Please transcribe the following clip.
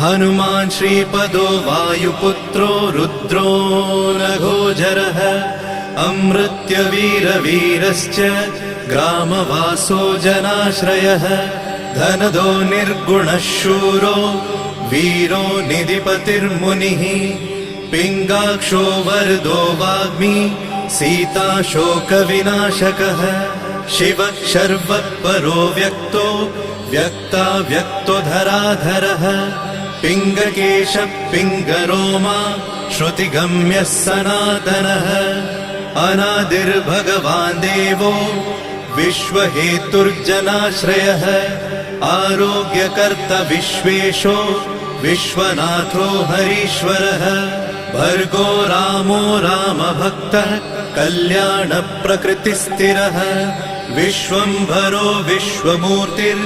हनुमान् श्रीपदो वायुपुत्रो रुद्रो नघोजरः अमृत्यवीरवीरश्च ग्रामवासो जनाश्रयः धनदो निर्गुणः शूरो वीरो निधिपतिर्मुनिः पिङ्गाक्षो वरदो वाग्मी सीता शोकविनाशकः शिवः शर्वः व्यक्तो व्यक्तो धराधरः पिङ्गकेशः पिङ्गरोमा श्रुतिगम्यः सनातनः अनादिर्भगवान् देवो विश्वहेतुर्जनाश्रयः आरोग्यकर्ता विश्वेशो विश्वनाथो हरीश्वरः भर्गो रामो रामभक्तः कल्याणप्रकृतिस्थिरः विश्वम्भरो विश्वमूर्तिर्